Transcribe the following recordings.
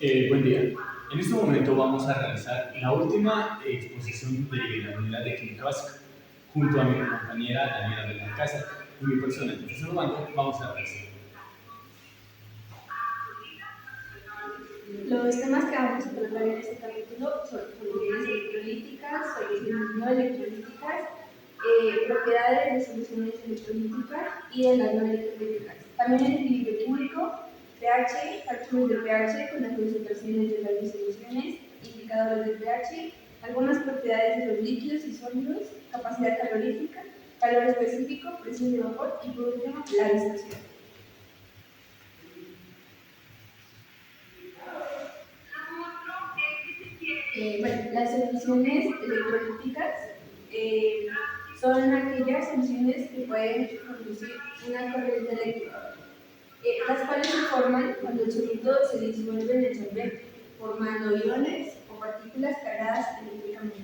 Buen día. En este momento vamos a realizar la última exposición de la unidad de química básica. Junto a mi compañera Daniela de la Casa y mi persona, el profesor Bando, vamos a realizar. Los temas que vamos a tratar en este capítulo son soluciones electrolíticas, soluciones no electrolíticas, propiedades de soluciones electrolíticas y de las no electrolíticas. También el equilibrio químico, pH, cálculos de pH con las concentraciones de las disoluciones, indicadores de pH, algunas propiedades de los líquidos y sólidos, capacidad calorífica, calor específico, presión de vapor y por último la dispersión. Las soluciones electrolíticas son aquellas soluciones que pueden conducir una corriente eléctrica, las cuales se forman cuando el sólido se disuelve en el solvente, formando iones o partículas cargadas eléctricamente.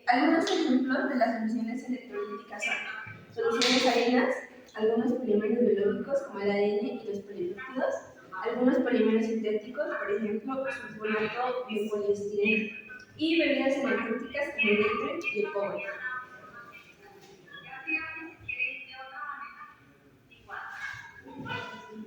Algunos ejemplos de las soluciones electrolíticas son soluciones salinas, algunos polímeros biológicos como el ADN y los polipéptidos, algunos polímeros sintéticos, por ejemplo, sulfonato de poliestireno, y bebidas energéticas como el Gatorade y el Power.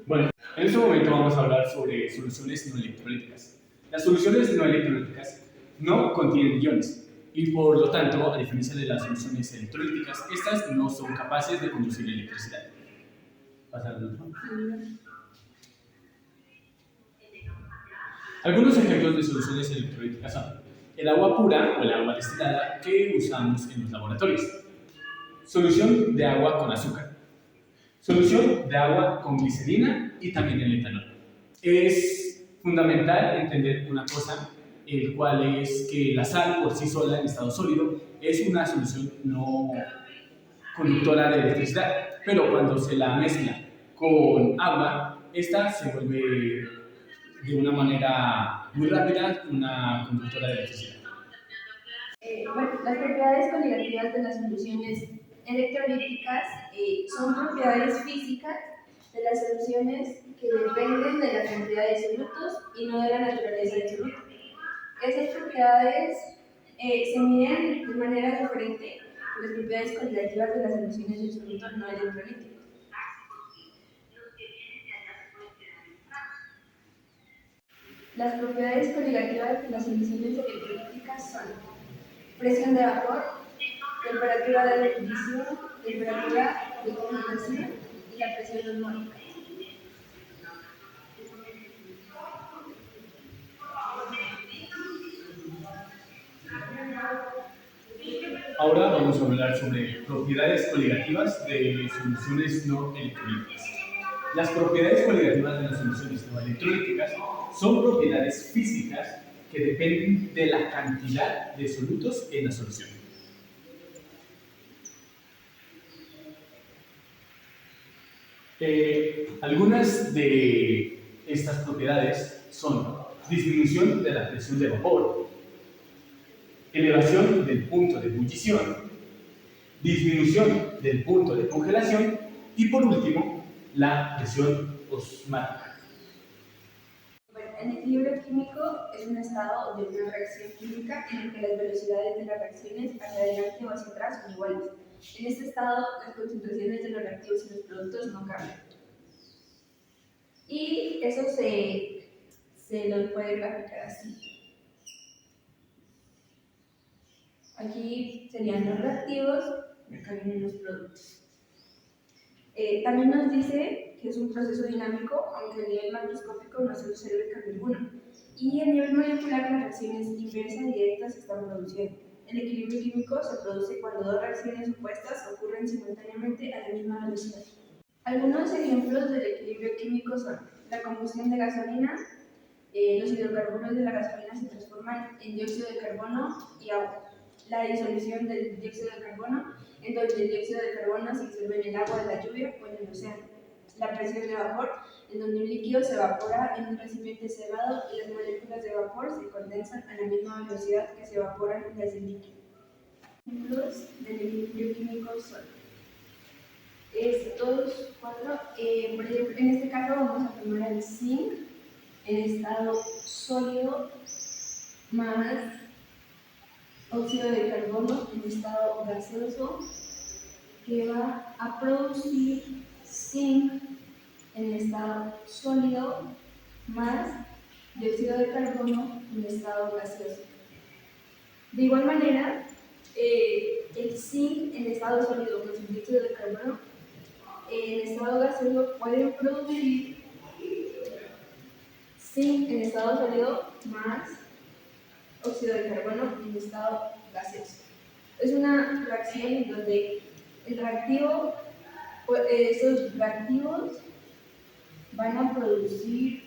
Bueno, en este momento vamos a hablar sobre soluciones no electrolíticas. Las soluciones no electrolíticas no contienen iones y por lo tanto, a diferencia de las soluciones electrolíticas, estas no son capaces de conducir electricidad. Algunos ejemplos de soluciones electrolíticas son el agua pura o el agua destilada que usamos en los laboratorios, solución de agua con azúcar, solución de agua con glicerina y también el etanol. Es fundamental entender una cosa, el cual es que la sal por sí sola en estado sólido es una solución no conductora de electricidad, pero cuando se la mezcla con agua, esta se vuelve de una manera muy rápida una conductora de electricidad. Las propiedades coligativas de las soluciones electrolíticas son propiedades físicas de las soluciones que dependen de la cantidad de solutos y no de la naturaleza del soluto. Esas propiedades se miden de manera diferente a las propiedades coligativas de las soluciones del soluto no electrolítico. Las propiedades coligativas de las soluciones electrolíticas son presión de vapor, temperatura de ebullición, temperatura de congelación y la presión osmótica. Ahora vamos a hablar sobre propiedades coligativas de soluciones no electrolíticas. Las propiedades coligativas de las soluciones no electrolíticas son propiedades físicas que dependen de la cantidad de solutos en la solución. Algunas de estas propiedades son disminución de la presión de vapor, elevación del punto de ebullición, disminución del punto de congelación y por último, la presión osmática. El equilibrio químico es un estado de una reacción química en el que las velocidades de las reacciones hacia adelante o hacia atrás son iguales. En este estado, las concentraciones de los reactivos y los productos no cambian. Y eso se lo puede graficar así. Aquí serían los reactivos y acá vienen los productos. También nos dice que es un proceso dinámico, aunque a nivel macroscópico no se observe cambio alguno. Y a nivel molecular las reacciones inversas y directas se están produciendo. El equilibrio químico se produce cuando dos reacciones opuestas ocurren simultáneamente a la misma velocidad. Algunos ejemplos del equilibrio químico son la combustión de gasolina, los hidrocarburos de la gasolina se transforman en dióxido de carbono y agua. La disolución del dióxido de carbono, en donde el dióxido de carbono se disuelve en el agua de la lluvia o en el océano. La presión de vapor, en donde un líquido se evapora en un recipiente cerrado y las moléculas de vapor se condensan a la misma velocidad que se evaporan las del líquido. Ejemplos del equilibrio químico son estos cuatro, por ejemplo, en este caso vamos a tomar el zinc en estado sólido más óxido de carbono en estado gaseoso, que va a producir zinc en estado sólido más dióxido de carbono en estado gaseoso. De igual manera, el zinc en estado sólido más el dióxido de carbono en estado gaseoso pueden producir zinc en estado sólido más óxido de carbono en estado gaseoso. Es una reacción en donde el reactivo, esos reactivos van a producir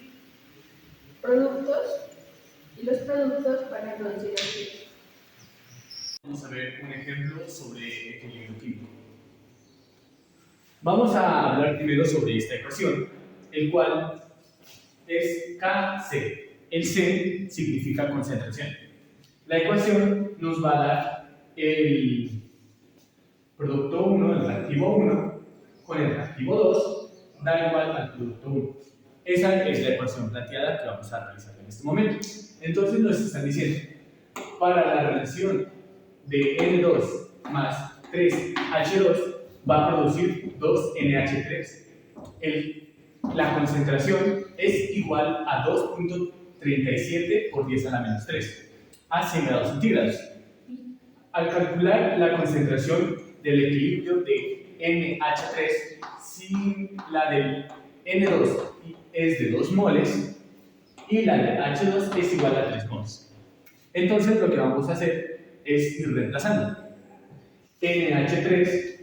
productos y los productos van a producir residuos. Vamos a ver un ejemplo sobre equilibrio químico. Vamos a hablar primero sobre esta ecuación, el cual es KC. El C significa concentración. La ecuación nos va a dar el producto 1, el reactivo 1, con el reactivo 2, da igual al producto 1. Esa es la ecuación planteada que vamos a realizar en este momento. Entonces nos están diciendo, para la relación de N2 más 3H2 va a producir 2NH3. La concentración es igual a 2.37 por 10 a la menos 3, a 100 grados centígrados. Al calcular la concentración del equilibrio de NH3, si la del N2 es de 2 moles y la de H2 es igual a 3 moles. Entonces lo que vamos a hacer es ir reemplazando NH3,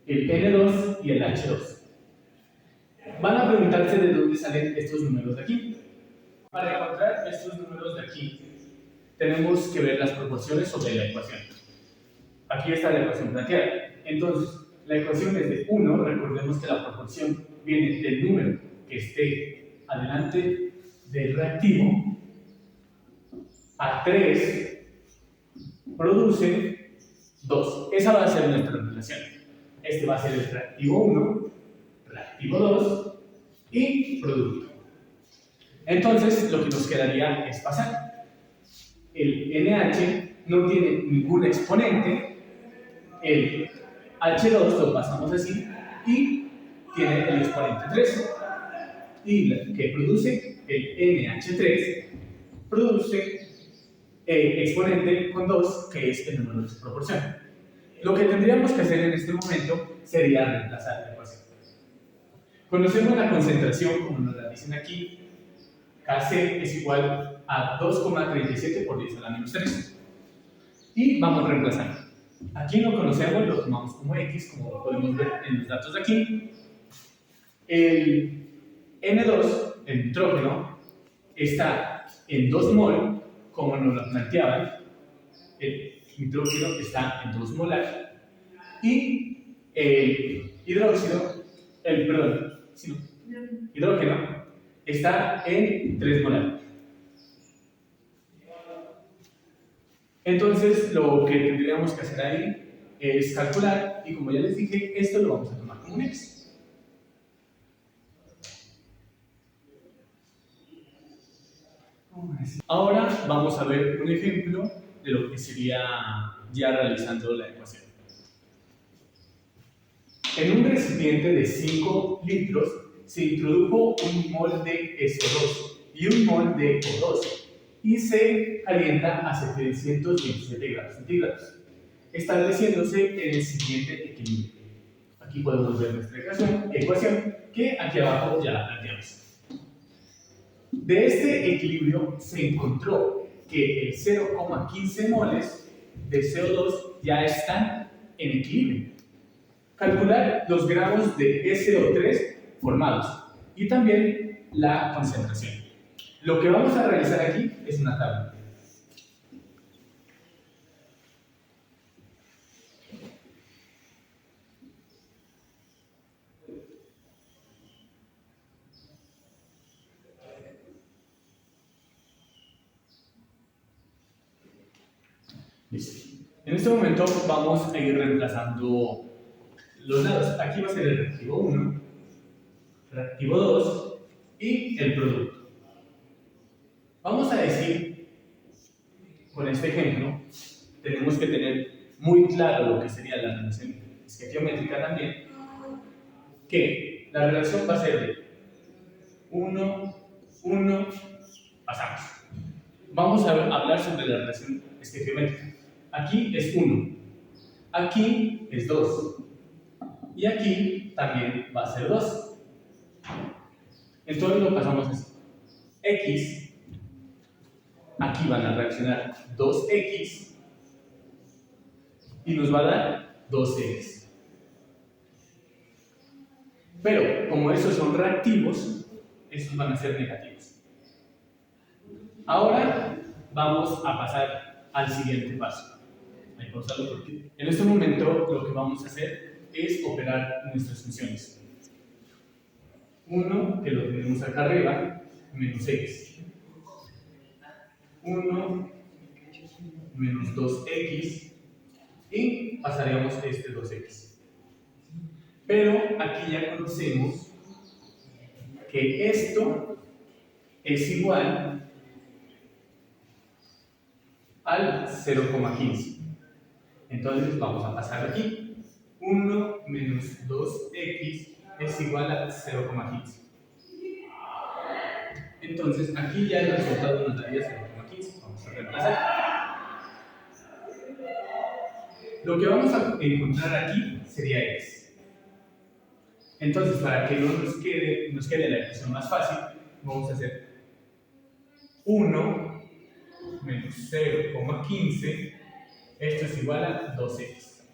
el N2 y el H2. Van a preguntarse de dónde salen estos números de aquí. Para encontrar estos números de aquí, tenemos que ver las proporciones sobre la ecuación. Aquí está la ecuación planteada. Entonces, la ecuación es de 1, recordemos que la proporción viene del número que esté adelante del reactivo, a 3 produce 2. Esa va a ser nuestra relación. Este va a ser el reactivo 1, reactivo 2 y producto. Entonces, lo que nos quedaría es pasar. El NH no tiene ningún exponente, el H2 lo pasamos así y tiene el exponente 3. Y la que produce el NH3 produce exponente con 2, que es el número de su proporción. Lo que tendríamos que hacer en este momento sería reemplazar la ecuación. Conocemos la concentración, como nos la dicen aquí. Kc es igual a 2,37 por 10 a la menos 3. Y vamos reemplazando. Aquí no conocemos, lo tomamos como X, como podemos ver en los datos de aquí. El N2, el nitrógeno, está en 2 mol, como nos lo planteaban. El nitrógeno está en 2 molar. Y el hidrógeno está en 3 molar. Entonces, lo que tendríamos que hacer ahí es calcular, y como ya les dije, esto lo vamos a tomar como un X. Ahora vamos a ver un ejemplo de lo que sería ya realizando la ecuación. En un recipiente de 5 litros se introdujo un mol de SO2 y un mol de O2 y se calienta a 727 grados centígrados, estableciéndose en el siguiente equilibrio. Aquí podemos ver nuestra ecuación que aquí abajo ya la planteamos. De este equilibrio se encontró que el 0,15 moles de CO2 ya están en equilibrio. Calcular los gramos de SO3 formados y también la concentración. Lo que vamos a realizar aquí es una tabla. Listo. En este momento vamos a ir reemplazando los lados. Aquí va a ser el reactivo 1, reactivo 2 y el producto. Vamos a decir, con este ejemplo, tenemos que tener muy claro lo que sería la relación estequiométrica también, que la relación va a ser de 1, 1, pasamos. Vamos a hablar sobre la relación estequiométrica. Aquí es 1, aquí es 2 y aquí también va a ser 2. Entonces lo pasamos así. X, aquí van a reaccionar 2x y nos va a dar 2x. Pero como estos son reactivos, estos van a ser negativos. Ahora vamos a pasar al siguiente paso. Hay que pausarlo porque en este momento lo que vamos a hacer es operar nuestras funciones. 1, que lo tenemos acá arriba, menos x. 1 menos 2x y pasaríamos este 2x. Pero aquí ya conocemos que esto es igual al 0,15. Entonces vamos a pasar aquí. 1 menos 2x es igual a 0,15. Entonces aquí ya el resultado nos daría 0,15. Vamos a reemplazar. Lo que vamos a encontrar aquí sería x. Entonces, para que no nos quede la ecuación más fácil, vamos a hacer 1 menos 0,15, esto es igual a 2x,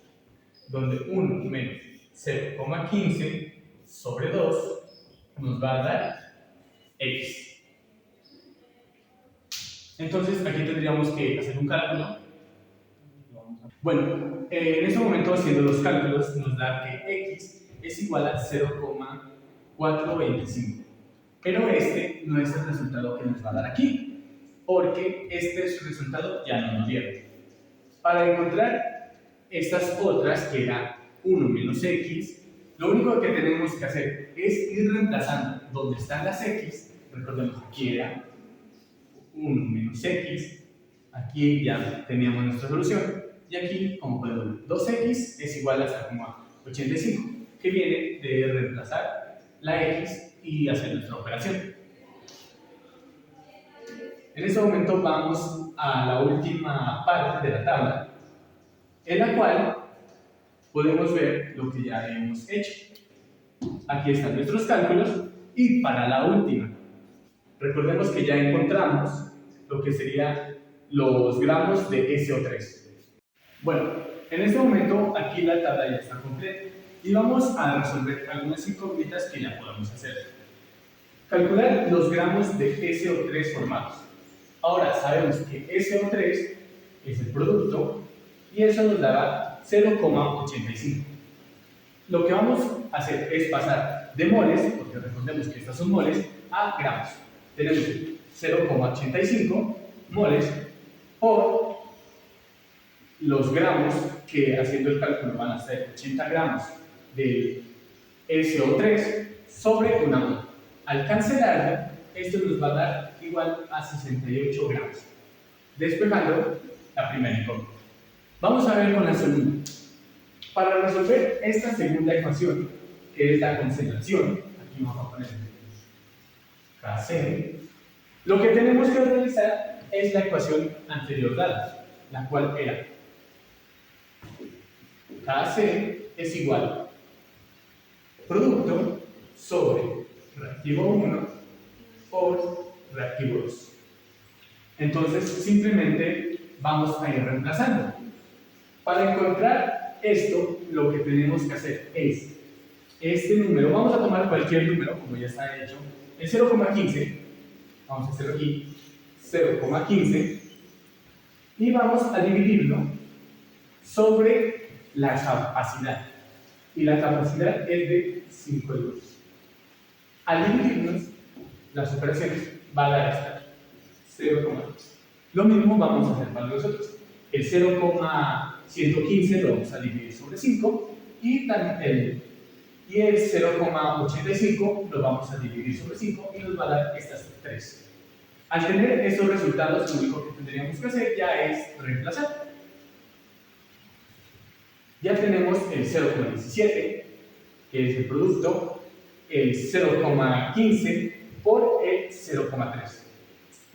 donde 1 menos 0,15 sobre 2 nos va a dar x. Entonces, aquí tendríamos que hacer un cálculo. Bueno, en este momento, haciendo los cálculos, nos da que x es igual a 0,425. Pero este no es el resultado que nos va a dar aquí, porque este es el resultado ya no nos dieron. Para encontrar estas otras, que era 1 menos x, lo único que tenemos que hacer es ir reemplazando donde están las x. Recordemos que aquí era 1 menos x, aquí ya teníamos nuestra solución, y aquí, como podemos ver, 2x es igual a 0,85, que viene de reemplazar la x y hacer nuestra operación. En este momento vamos a la última parte de la tabla, en la cual podemos ver lo que ya hemos hecho. Aquí están nuestros cálculos, y para la última, recordemos que ya encontramos lo que serían los gramos de SO3. Bueno, en este momento aquí la tabla ya está completa y vamos a resolver algunas incógnitas que ya podemos hacer. Calcular los gramos de SO3 formados. Ahora sabemos que SO3 es el producto y eso nos dará 0,85. Lo que vamos a hacer es pasar de moles, porque recordemos que estas son moles, a gramos. Tenemos 0,85 moles por los gramos, que haciendo el cálculo van a ser 80 gramos de SO3 sobre una mol. Al cancelarlo, esto nos va a dar igual a 68 gramos. Despejando la primera incógnita. Vamos a ver con la segunda. Para resolver esta segunda ecuación, que es la concentración, aquí vamos a poner Kc, lo que tenemos que realizar es la ecuación anterior dada, la cual era Kc es igual producto sobre reactivo 1 por reactivo 2. Entonces, simplemente vamos a ir reemplazando. Para encontrar esto, lo que tenemos que hacer es este número, vamos a tomar cualquier número, como ya está hecho, el 0,15, vamos a hacer aquí 0,15, y vamos a dividirlo sobre la capacidad, y la capacidad es de 5 litros. Al dividirnos las operaciones va a dar esta 0,2. Lo mismo vamos a hacer para nosotros. El 0,115 lo vamos a dividir sobre 5 y el 0,85 lo vamos a dividir sobre 5 y nos va a dar estas 3. Al tener estos resultados, lo único que tendríamos que hacer ya es reemplazar. Ya tenemos el 0,17, que es el producto, el 0,15 por el 0,3.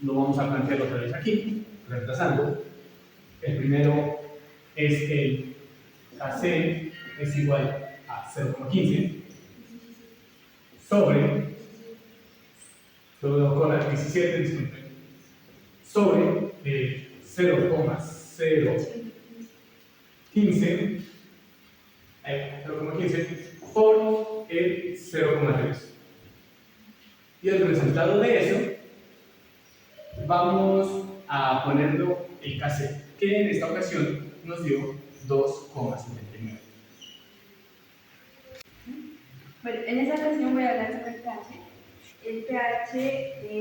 Lo vamos a plantear otra vez aquí, reemplazando. El primero es el AC es igual a 0,15 sobre, lo con la 17, disculpen, sobre el 0,015 por el 0,3. Y el resultado de eso, vamos a ponerlo el KC, que en esta ocasión nos dio 2,79. Bueno, en esta ocasión voy a hablar sobre el pH. El pH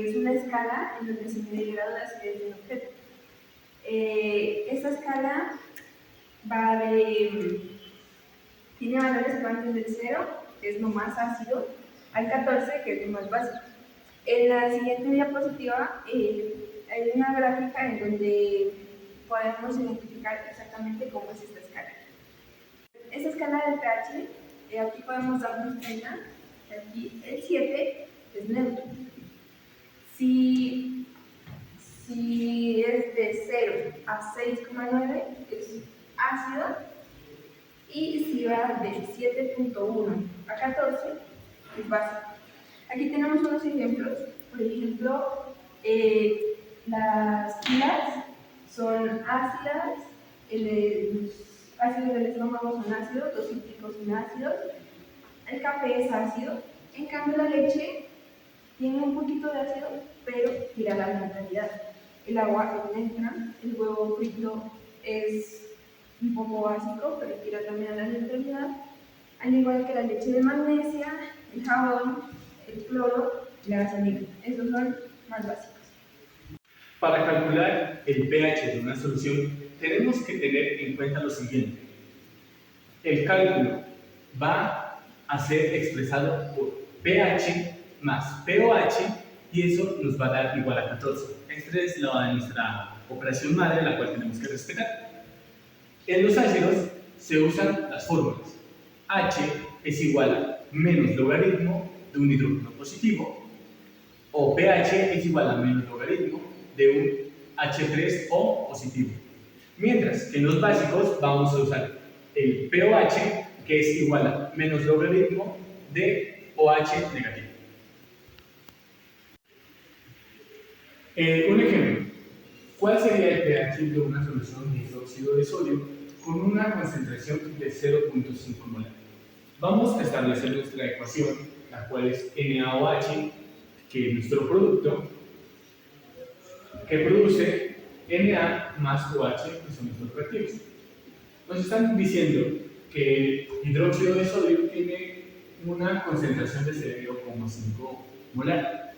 es una escala en donde se mide el grado de acidez de un objeto. Esta escala tiene valores que van desde el 0, que es lo más ácido, al 14, que es lo más básico. En la siguiente diapositiva hay una gráfica en donde podemos identificar exactamente cómo es esta escala. Esta escala del pH, aquí podemos darnos cuenta que aquí el 7 es neutro. Si es de 0 a 6,9 es ácido, y si va de 7.1 a 14 es básico. Aquí tenemos unos ejemplos. Por ejemplo, las quilas son ácidas, los ácidos del estómago son ácidos, los cítricos son ácidos, el café es ácido, en cambio la leche tiene un poquito de ácido, pero tira la neutralidad. El agua es neutra, el huevo frito es un poco básico, pero tira también a la neutralidad, al igual que la leche de magnesia, el jabón, el cloro y la gasolina. Esos son más básicos. Para calcular el pH de una solución, tenemos que tener en cuenta lo siguiente. El cálculo va a ser expresado por pH más pOH y eso nos va a dar igual a 14. Esta es nuestra operación madre, la cual tenemos que respetar. En los ácidos se usan las fórmulas. H es igual a menos logaritmo de un hidrógeno positivo, o pH es igual a menos logaritmo de un H3O positivo. Mientras que en los básicos vamos a usar el pOH, que es igual a menos logaritmo de OH negativo. Un ejemplo. ¿Cuál sería el pH de una solución de hidróxido de sodio con una concentración de 0.5 molar? Vamos a establecer nuestra ecuación, la cual es NaOH, que es nuestro producto, que produce Na más OH, que son nuestros reactivos. Nos están diciendo que el hidróxido de sodio tiene una concentración de 0.5 molar.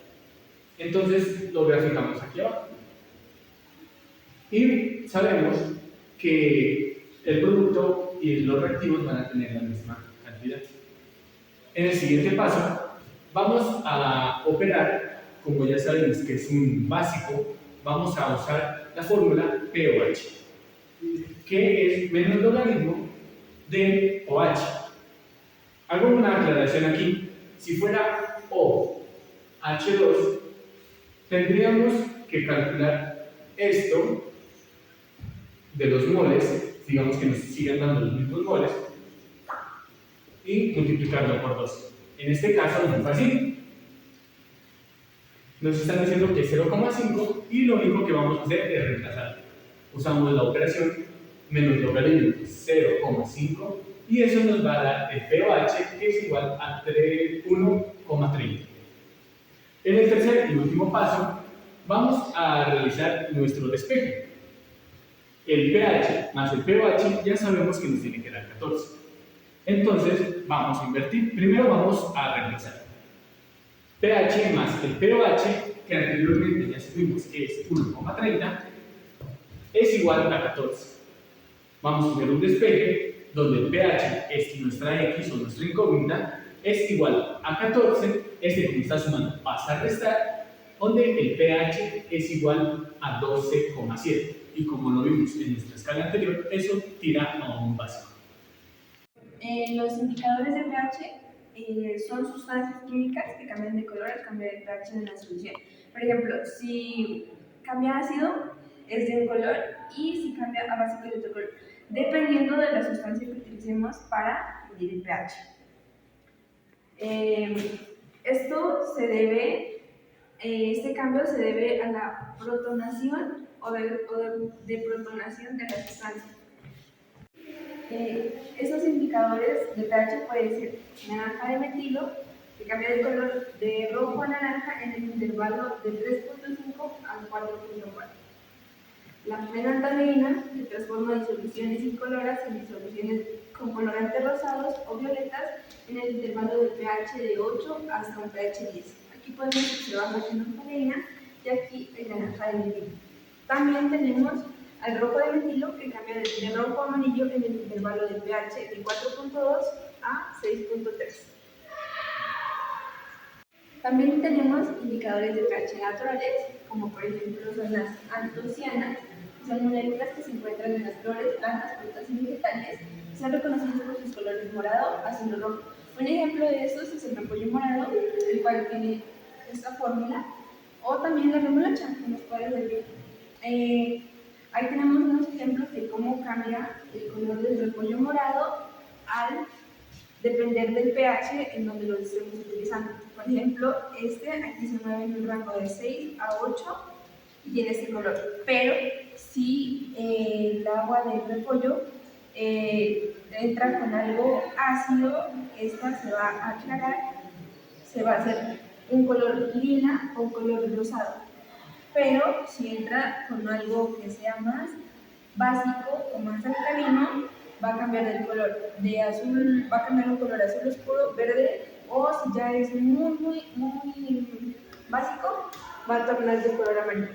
Entonces lo graficamos aquí abajo. Y sabemos que el producto y los reactivos van a tener la misma cantidad. En el siguiente paso, vamos a operar, como ya sabemos que es un básico, vamos a usar la fórmula pOH, que es menos logaritmo de OH. Hago una aclaración aquí. Si fuera OH2, tendríamos que calcular esto de los moles, digamos que nos sigan dando los mismos moles, y multiplicarlo por 2. En este caso no es fácil. Nos están diciendo que es 0,5 y lo único que vamos a hacer es reemplazar. Usamos la operación menos logaritmo de 0,5 y eso nos va a dar el pOH, que es igual a 1,30. En el tercer y último paso vamos a realizar nuestro despeje. El pH más el pOH ya sabemos que nos tiene que dar 14. Entonces vamos a invertir. Primero vamos a reemplazar. pH más el pOH, que anteriormente ya supimos que es 1,30, es igual a 14. Vamos a hacer un despeje donde el pH es nuestra X o nuestra incógnita, es igual a 14, este como está sumando pasa a restar, donde el pH es igual a 12,7. Y como lo vimos en nuestra escala anterior, eso tira a un básico. Los indicadores de pH son sustancias químicas que cambian de color al cambiar el pH de la solución. Por ejemplo, si cambia a ácido es de un color y si cambia a básico es de otro color, dependiendo de la sustancia que utilicemos para medir el pH. Este cambio se debe a la protonación o de protonación de la sustancia. Esos indicadores de pH pueden ser naranja de metilo, que cambia de color de rojo a naranja en el intervalo de 3.5 al 4.4. La fenantalina, que transforma disoluciones incoloras en disoluciones con colorantes rosados o violetas en el intervalo de pH de 8 hasta un pH 10. Aquí podemos observar la fenantalina y aquí el naranja de metilo. También tenemos al rojo de metilo, que cambia de rojo a amarillo en el intervalo de pH de 4.2 a 6.3. También tenemos indicadores de pH naturales, como por ejemplo son las antocianas, que son moléculas que se encuentran en las flores, plantas, frutas y vegetales, y son reconocidas por sus colores morado, azul o rojo. Un ejemplo de estos es el repollo morado, el cual tiene esta fórmula, o también la remolacha, como puedes ver. Ahí tenemos unos ejemplos de cómo cambia el color del repollo morado al depender del pH en donde lo estemos utilizando. Por ejemplo, aquí se mueve en un rango de 6 a 8 y tiene este color. Pero si el agua del repollo entra con algo ácido, esta se va a aclarar, se va a hacer un color lila o un color rosado. Pero si entra con algo que sea más básico o más alcalino, va a cambiar el color de azul, va a cambiar un color azul oscuro, verde, o si ya es muy básico, va a tornar de color amarillo.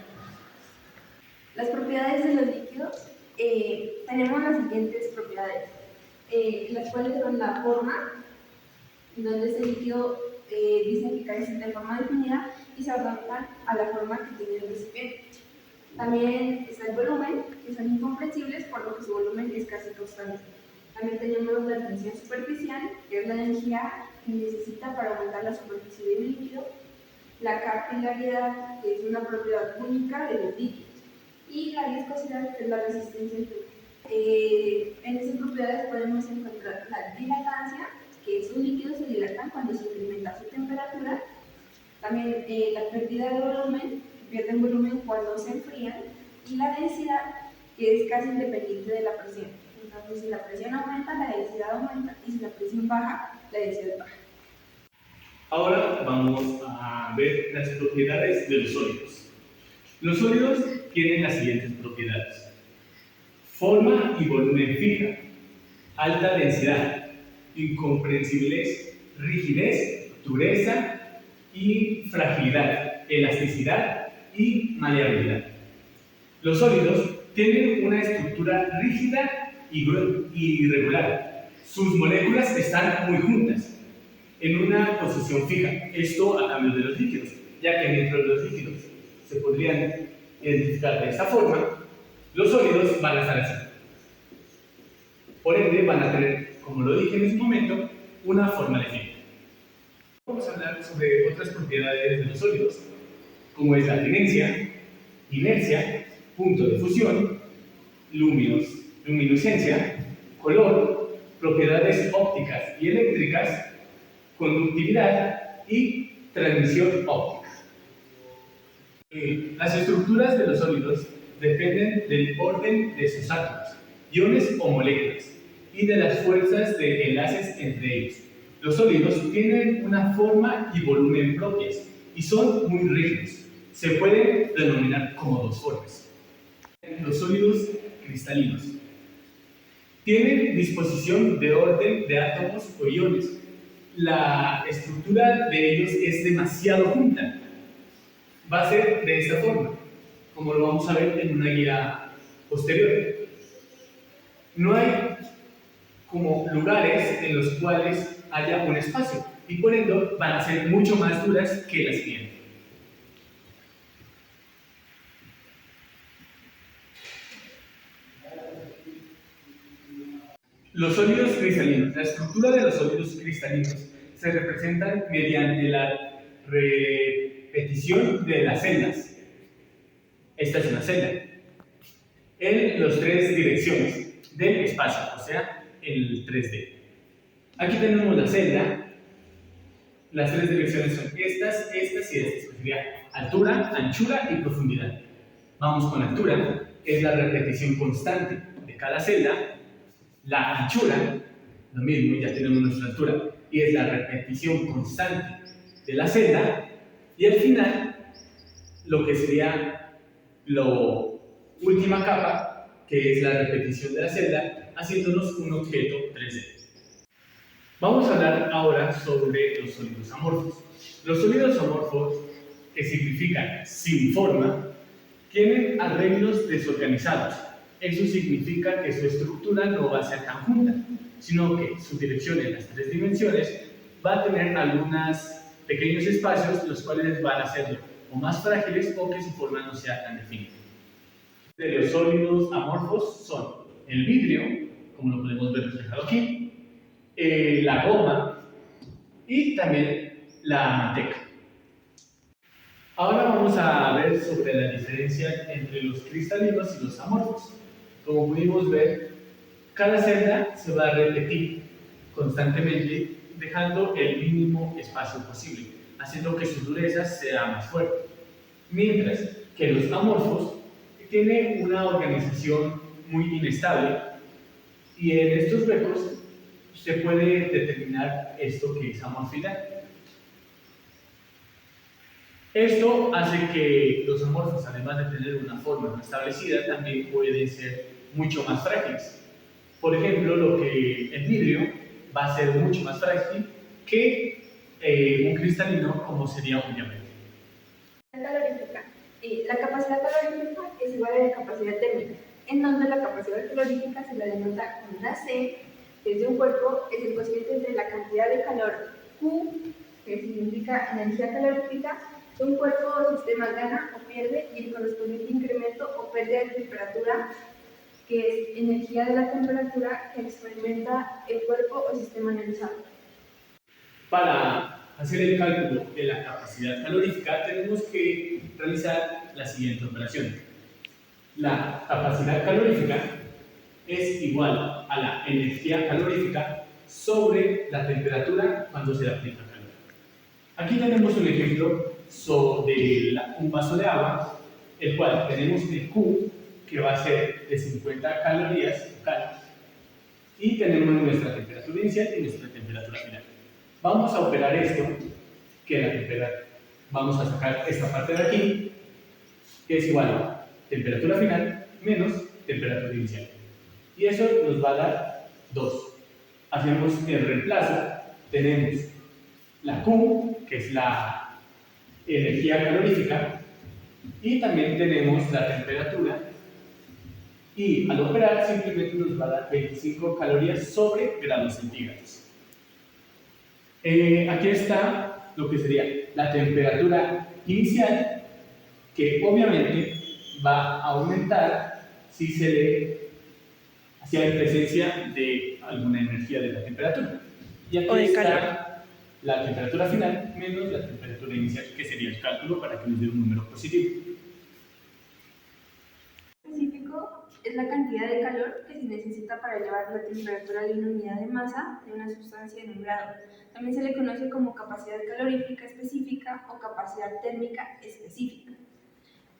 Las propiedades de los líquidos, tenemos las siguientes propiedades, las cuales son la forma, donde este líquido dice que carece de forma definida y se adaptan a la forma que tiene el recipiente. También está el volumen, que son incomprensibles por lo que su volumen es casi constante. También tenemos la tensión superficial, que es la energía que necesita para aumentar la superficie del líquido. La capilaridad, que es una propiedad única de los líquidos. Y la viscosidad, que es la resistencia al flujo. En esas propiedades podemos encontrar la dilatancia, que es un líquido se dilata cuando se incrementa su temperatura. También la pérdida de volumen, pierden volumen cuando se enfrían, y la densidad, que es casi independiente de la presión. Entonces, si la presión aumenta, la densidad aumenta, y si la presión baja, la densidad baja. Ahora vamos a ver las propiedades de los sólidos. Los sólidos tienen las siguientes propiedades: forma y volumen fija, alta densidad, incomprensibles, rigidez, dureza y fragilidad, elasticidad y maleabilidad. Los sólidos tienen una estructura rígida y irregular. Sus moléculas están muy juntas, en una posición fija. Esto a cambio de los líquidos, ya que dentro de los líquidos se podrían identificar de esta forma, los sólidos van a estar así. Por ende, van a tener, como lo dije en ese momento, una forma definida. Vamos a hablar sobre otras propiedades de los sólidos, como es la tenencia, inercia, punto de fusión, luminiscencia, color, propiedades ópticas y eléctricas, conductividad y transmisión óptica. Las estructuras de los sólidos dependen del orden de sus átomos, iones o moléculas, y de las fuerzas de enlaces entre ellos. Los sólidos tienen una forma y volumen propias y son muy rígidos. Se pueden denominar como dos formas. Los sólidos cristalinos tienen disposición de orden de átomos o iones. La estructura de ellos es demasiado junta. Va a ser de esta forma, como lo vamos a ver en una guía posterior. No hay como lugares en los cuales haya un espacio y por ende van a ser mucho más duras que las siguientes. Los sólidos cristalinos. La estructura de los sólidos cristalinos se representan mediante la repetición de las celdas. Esta es una celda. En las tres direcciones del espacio, o sea, el 3D. Aquí tenemos la celda. Las tres direcciones son estas, estas y estas. Sería altura, anchura y profundidad. Vamos con altura, es la repetición constante de cada celda. La anchura, lo mismo, ya tenemos nuestra altura, y es la repetición constante de la celda. Y al final, lo que sería la última capa, que es la repetición de la celda, haciéndonos un objeto 3D. Vamos a hablar ahora sobre los sólidos amorfos. Los sólidos amorfos, que significan sin forma, tienen arreglos desorganizados. Eso significa que su estructura no va a ser tan junta, sino que su dirección en las tres dimensiones va a tener algunos pequeños espacios, los cuales van a ser o más frágiles o que su forma no sea tan definida. De los sólidos amorfos son el vidrio, como lo podemos ver reflejado aquí, la goma y también la manteca. Ahora vamos a ver sobre la diferencia entre los cristalinos y los amorfos. Como pudimos ver, cada celda se va a repetir constantemente, dejando el mínimo espacio posible, haciendo que su dureza sea más fuerte. Mientras que los amorfos tienen una organización muy inestable y en estos huecos se puede determinar esto que es amorfidad. Esto hace que los amorfos, además de tener una forma no establecida, también pueden ser mucho más frágiles. Por ejemplo, el vidrio va a ser mucho más frágil que un cristalino, como sería un diamante. Calorífica. La capacidad calorífica es igual a la capacidad térmica, en donde la capacidad calorífica se la denota con una C, que es de un cuerpo, es el cociente entre la cantidad de calor Q, que significa energía calorífica, que un cuerpo o sistema gana o pierde, y el correspondiente incremento o pérdida de temperatura, que es energía de la temperatura que experimenta el cuerpo o sistema analizado. Para hacer el cálculo de la capacidad calorífica tenemos que realizar la siguiente operación. La capacidad calorífica es igual a la energía calorífica sobre la temperatura cuando se aplica calor. Aquí tenemos un ejemplo sobre un vaso de agua, el cual tenemos el Q, que va a ser de 50 calorías locales, y tenemos nuestra temperatura inicial y nuestra temperatura final. Vamos a operar esto, que la temperatura, vamos a sacar esta parte de aquí, que es igual a temperatura final menos temperatura inicial. Y eso nos va a dar 2. Hacemos el reemplazo, tenemos la Q, que es la energía calorífica, y también tenemos la temperatura, y al operar simplemente nos va a dar 25 calorías sobre grados centígrados. Aquí está lo que sería la temperatura inicial, que obviamente va a aumentar si hay presencia de alguna energía de la temperatura. Y aquí está la temperatura final menos la temperatura inicial, que sería el cálculo para que nos dé un número positivo. Específico es la cantidad de calor que se necesita para elevar la temperatura de una unidad de masa de una sustancia en un grado. También se le conoce como capacidad calorífica específica o capacidad térmica específica.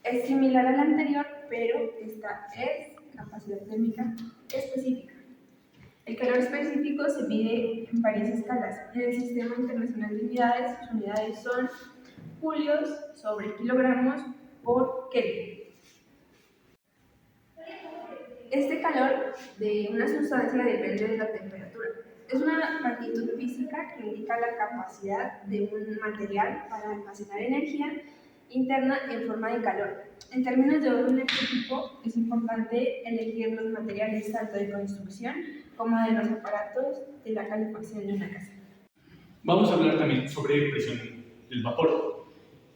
Es similar a la anterior, pero esta es capacidad térmica específica. El calor específico se mide en varias escalas. En el Sistema Internacional de Unidades, sus unidades son julios sobre kilogramos por Kelvin. Este calor de una sustancia depende de la temperatura. Es una magnitud física que indica la capacidad de un material para almacenar energía interna en forma de calor. En términos de orden eléctrico, es importante elegir los materiales tanto de construcción como de los aparatos de la calefacción de una casa. Vamos a hablar también sobre presión del vapor.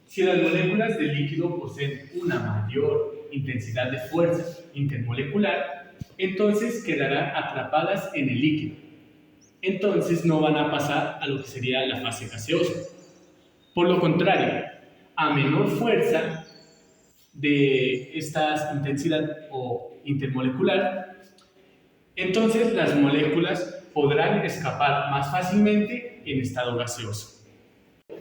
Si las moléculas del líquido poseen una mayor intensidad de fuerza intermolecular, entonces quedarán atrapadas en el líquido. Entonces no van a pasar a lo que sería la fase gaseosa. Por lo contrario, a menor fuerza de esta intensidad o intermolecular, entonces las moléculas podrán escapar más fácilmente en estado gaseoso.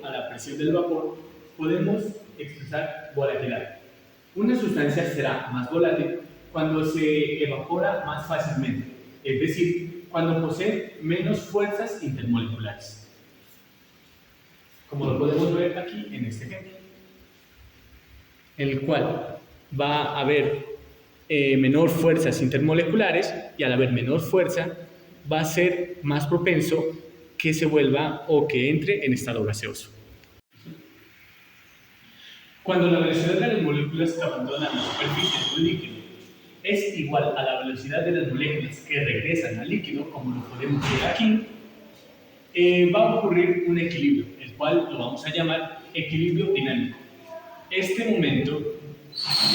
A la presión del vapor podemos expresar volatilidad. Una sustancia será más volátil cuando se evapora más fácilmente, es decir, cuando posee menos fuerzas intermoleculares, como lo podemos ver aquí en este ejemplo, en el cual va a haber menor fuerzas intermoleculares, y al haber menor fuerza va a ser más propenso que se vuelva o que entre en estado gaseoso. Cuando la velocidad de las moléculas que abandonan la superficie de un líquido es igual a la velocidad de las moléculas que regresan al líquido, como lo podemos ver aquí, va a ocurrir un equilibrio, el cual lo vamos a llamar equilibrio dinámico. Este momento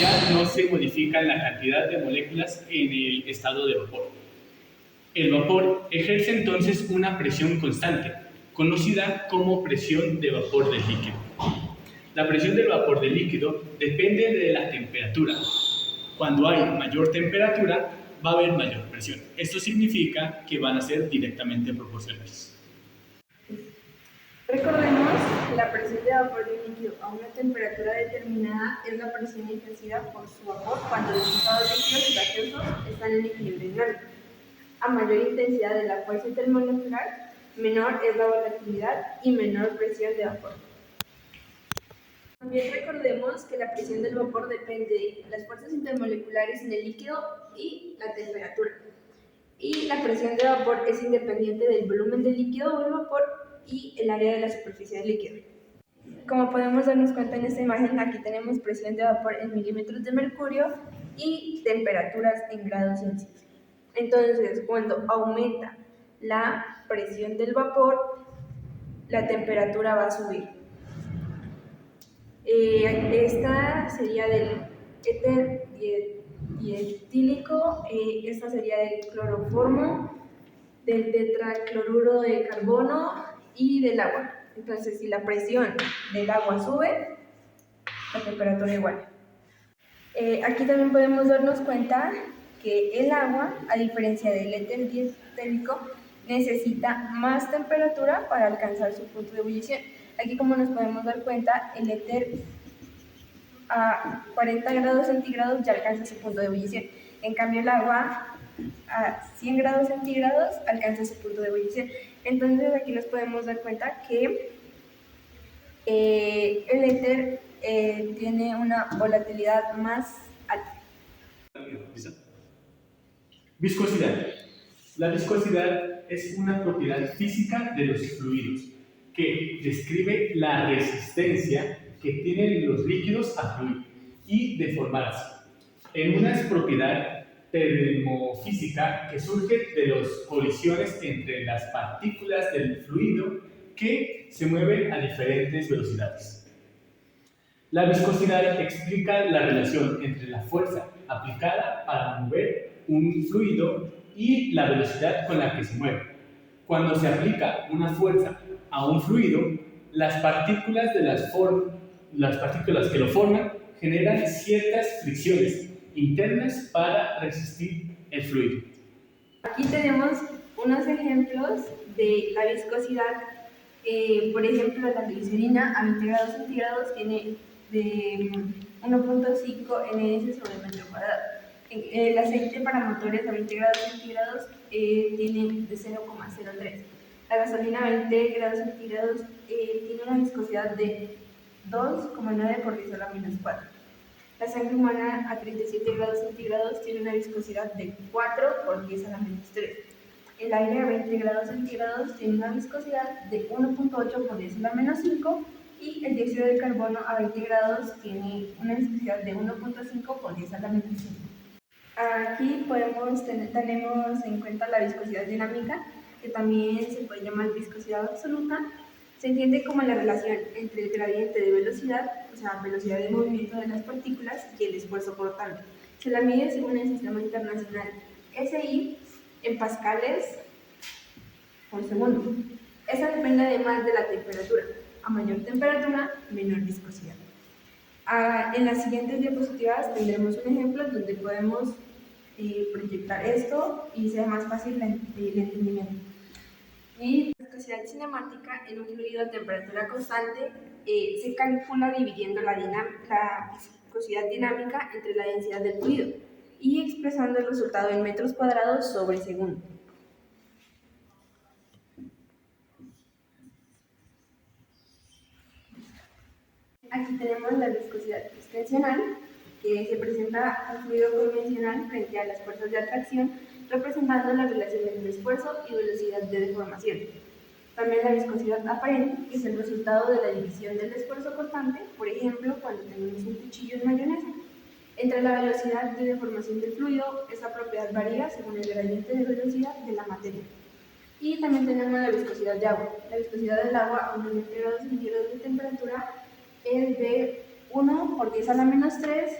ya no se modifica la cantidad de moléculas en el estado de vapor. El vapor ejerce entonces una presión constante, conocida como presión de vapor del líquido. La presión del vapor del líquido depende de la temperatura. Cuando hay mayor temperatura, va a haber mayor presión. Esto significa que van a ser directamente proporcionales. Recordemos que la presión de vapor de un líquido a una temperatura determinada es la presión ejercida por su vapor cuando los estados líquidos y gaseosos están en equilibrio dinámico. A mayor intensidad de la fuerza intermolecular, menor es la volatilidad y menor presión de vapor. También recordemos que la presión del vapor depende de las fuerzas intermoleculares en el líquido y la temperatura. Y la presión de vapor es independiente del volumen del líquido o el vapor y el área de la superficie del líquido. Como podemos darnos cuenta en esta imagen, aquí tenemos presión de vapor en milímetros de mercurio y temperaturas en grados Celsius. Entonces, cuando aumenta la presión del vapor, la temperatura va a subir. Esta sería del éter dietílico, esta sería del cloroformo, del tetracloruro de carbono y del agua. Entonces, si la presión del agua sube, la temperatura igual. Aquí también podemos darnos cuenta que el agua, a diferencia del éter dietélico, necesita más temperatura para alcanzar su punto de ebullición. Aquí, como nos podemos dar cuenta, el éter a 40 grados centígrados ya alcanza su punto de ebullición. En cambio, el agua a 100 grados centígrados alcanza su punto de ebullición. Entonces, aquí nos podemos dar cuenta que el éter tiene una volatilidad más alta. Viscosidad. La viscosidad es una propiedad física de los fluidos que describe la resistencia que tienen los líquidos a fluir y deformarse. En una propiedad termofísica que surge de las colisiones entre las partículas del fluido que se mueven a diferentes velocidades. La viscosidad explica la relación entre la fuerza aplicada para mover un fluido y la velocidad con la que se mueve. Cuando se aplica una fuerza a un fluido, las partículas que lo forman generan ciertas fricciones internas para resistir el fluido. Aquí tenemos unos ejemplos de la viscosidad. Por ejemplo, la glicerina a 20 grados centígrados tiene de 1.5 ns sobre metro cuadrado. El aceite para motores a 20 grados centígrados tiene de 0,03. La gasolina a 20 grados centígrados tiene una viscosidad de 2,9 por 10 a la menos 4. La sangre humana a 37 grados centígrados tiene una viscosidad de 4 por 10 a la menos 3. El aire a 20 grados centígrados tiene una viscosidad de 1.8 por 10 a la menos 5 y el dióxido de carbono a 20 grados tiene una viscosidad de 1.5 por 10 a la menos 5. Aquí tenemos en cuenta la viscosidad dinámica, que también se puede llamar viscosidad absoluta. Se entiende como la relación entre el gradiente de velocidad, o sea, velocidad de movimiento de las partículas, y el esfuerzo por tanto. Se la mide según el sistema internacional SI en pascales por segundo. Esa depende además de la temperatura. A mayor temperatura, menor viscosidad. En las siguientes diapositivas tendremos un ejemplo donde podemos proyectar esto y sea más fácil el entendimiento. Y la viscosidad cinemática en un fluido a temperatura constante se calcula dividiendo la viscosidad dinámica entre la densidad del fluido y expresando el resultado en metros cuadrados sobre segundo. Aquí tenemos la viscosidad extensional, que se presenta al fluido convencional frente a las fuerzas de atracción, representando la relación entre esfuerzo y velocidad de deformación. También la viscosidad aparente, que es el resultado de la división del esfuerzo cortante, por ejemplo, cuando tenemos un cuchillo en mayonesa. Entre la velocidad de deformación del fluido, esta propiedad varía según el gradiente de velocidad de la materia. Y también tenemos la viscosidad de agua. La viscosidad del agua a 1 grado centígrados de temperatura es de 1 por 10 a la menos 3.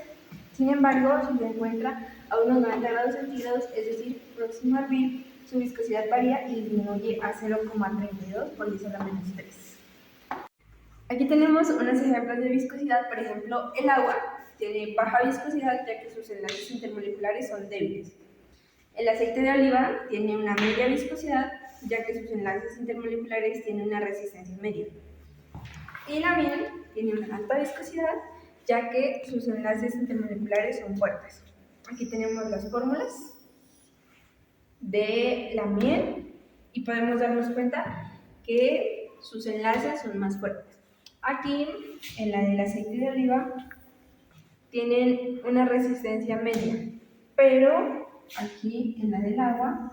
Sin embargo, si se encuentra a unos 90 grados centígrados, es decir, próximo a hervir, su viscosidad varía y disminuye a 0,32 por 10 a la menos 3. Aquí tenemos unos ejemplos de viscosidad. Por ejemplo, el agua tiene baja viscosidad ya que sus enlaces intermoleculares son débiles. El aceite de oliva tiene una media viscosidad ya que sus enlaces intermoleculares tienen una resistencia media. Y la miel tiene una alta viscosidad ya que sus enlaces intermoleculares son fuertes. Aquí tenemos las fórmulas de la miel y podemos darnos cuenta que sus enlaces son más fuertes. Aquí, en la del aceite de oliva, tienen una resistencia media, pero aquí, en la del agua,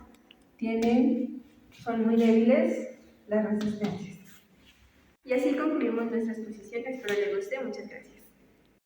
son muy débiles las resistencias. Y así concluimos nuestra exposición. Espero les guste. Muchas gracias.